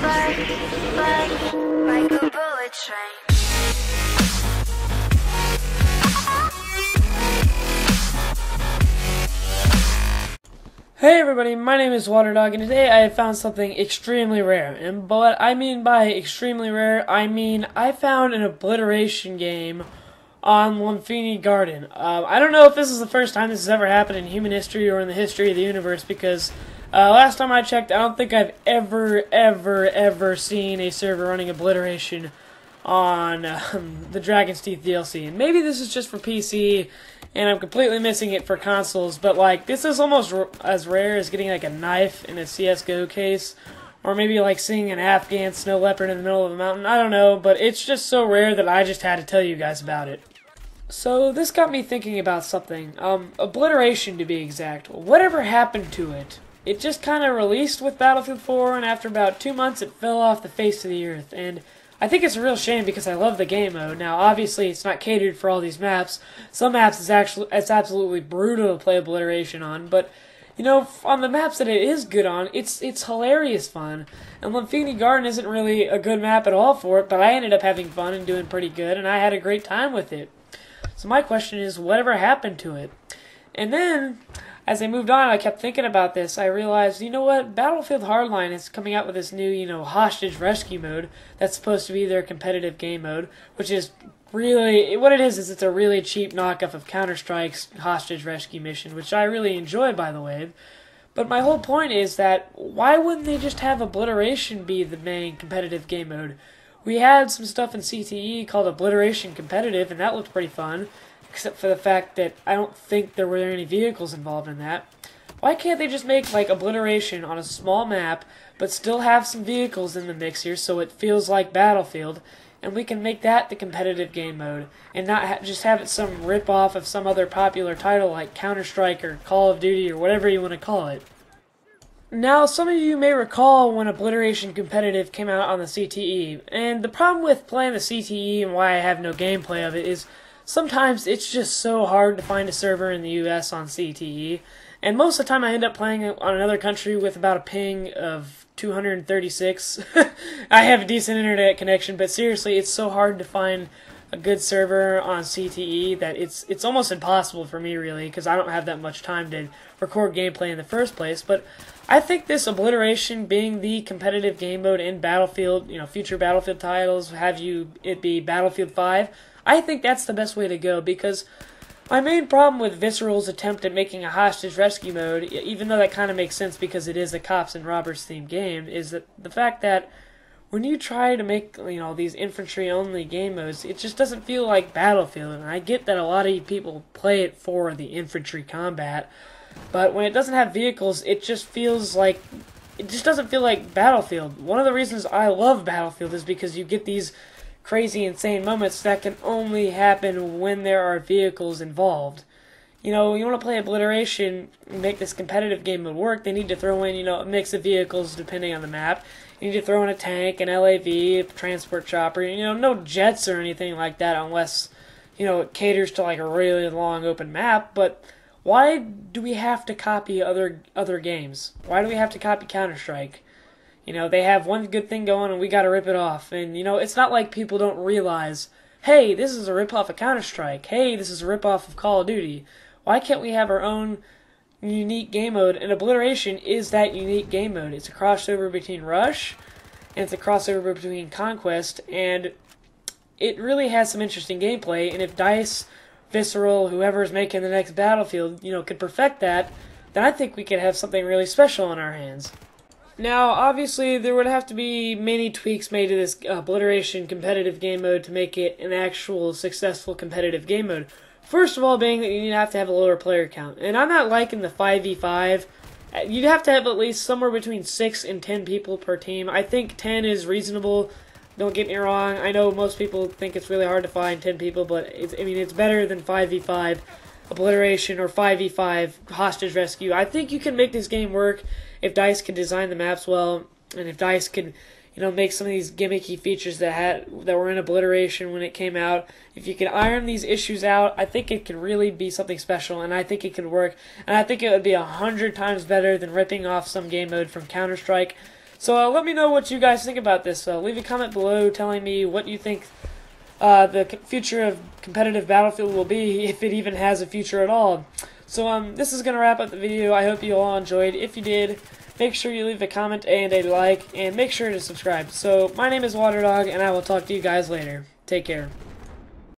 like a bullet train. Hey everybody, my name is Waterdog, and today I have found something extremely rare. And what I mean by extremely rare, I mean I found an obliteration game on Lumphini Garden. I don't know if this is the first time this has ever happened in human history or in the history of the universe, because last time I checked, I don't think I've ever seen a server running obliteration on the Dragon's Teeth DLC. And maybe this is just for PC, and I'm completely missing it for consoles, but like, this is almost as rare as getting like a knife in a CSGO case, or maybe like seeing an Afghan snow leopard in the middle of a mountain. I don't know, but it's just so rare that I just had to tell you guys about it. So this got me thinking about something. Obliteration, to be exact. Whatever happened to it? It just kind of released with Battlefield 4, and after about 2 months it fell off the face of the earth, and I think it's a real shame because I love the game mode. Now, obviously, it's not catered for all these maps. Some maps it's absolutely brutal to play obliteration on, but you know, on the maps that it is good on, it's hilarious fun. And Lumphini Garden isn't really a good map at all for it, but I ended up having fun and doing pretty good, and I had a great time with it. So my question is, whatever happened to it? And then, as I moved on, I kept thinking about this. I realized, you know what? Battlefield Hardline is coming out with this new, hostage rescue mode that's supposed to be their competitive game mode, which is really, what it is it's a really cheap knockoff of Counter-Strike's hostage rescue mission, which I really enjoy, by the way. But my whole point is that, why wouldn't they just have Obliteration be the main competitive game mode? We had some stuff in CTE called Obliteration Competitive, and that looked pretty fun, except for the fact that I don't think there were any vehicles involved in that. Why can't they just make, like, Obliteration on a small map, but still have some vehicles in the mix here so it feels like Battlefield, and we can make that the competitive game mode, and not just have it some rip-off of some other popular title like Counter-Strike or Call of Duty or whatever you want to call it. Now, some of you may recall when Obliteration Competitive came out on the CTE, and the problem with playing the CTE and why I have no gameplay of it is sometimes it's just so hard to find a server in the US on CTE, and most of the time I end up playing on another country with about a ping of 236. I have a decent internet connection, but seriously, it's so hard to find a good server on CTE that it's almost impossible for me, really, because I don't have that much time to record gameplay in the first place. But I think this Obliteration being the competitive game mode in Battlefield, future Battlefield titles, it be Battlefield 5, I think that's the best way to go, because my main problem with Visceral's attempt at making a hostage rescue mode, even though that kind of makes sense because it is a cops and robbers themed game, is that the fact that when you try to make these infantry only game modes, it just doesn't feel like Battlefield. And I get that a lot of people play it for the infantry combat, but when it doesn't have vehicles, it just doesn't feel like Battlefield. One of the reasons I love Battlefield is because you get these crazy, insane moments that can only happen when there are vehicles involved. You want to play Obliteration and make this competitive game mode work, they need to throw in, a mix of vehicles depending on the map. You need to throw in a tank, an LAV, a transport chopper, no jets or anything like that unless, it caters to like a really long open map. But why do we have to copy other games? Why do we have to copy Counter-Strike? They have one good thing going and we gotta rip it off. And, it's not like people don't realize, hey, this is a rip-off of Counter-Strike. Hey, this is a rip-off of Call of Duty. Why can't we have our own unique game mode? And Obliteration is that unique game mode. It's a crossover between Rush, and it's a crossover between Conquest, and it really has some interesting gameplay. And if DICE, Visceral, whoever is making the next Battlefield, could perfect that, then I think we could have something really special in our hands. Now, obviously, there would have to be many tweaks made to this Obliteration competitive game mode to make it an actual successful competitive game mode. First of all, being that you'd have to have a lower player count. And I'm not liking the 5v5. You'd have to have at least somewhere between 6 and 10 people per team. I think 10 is reasonable. Don't get me wrong. I know most people think it's really hard to find 10 people, but it's better than 5v5 Obliteration or 5v5 hostage rescue. I think you can make this game work if DICE could design the maps well, and if DICE could make some of these gimmicky features that were in Obliteration when it came out. If you could iron these issues out, I think it could really be something special, and I think it could work. And I think it would be 100 times better than ripping off some game mode from Counter-Strike. So let me know what you guys think about this. Leave a comment below telling me what you think the future of competitive Battlefield will be, if it even has a future at all. So this is going to wrap up the video. I hope you all enjoyed. If you did, make sure you leave a comment and a like, and make sure to subscribe. So my name is WaterDog, and I will talk to you guys later. Take care.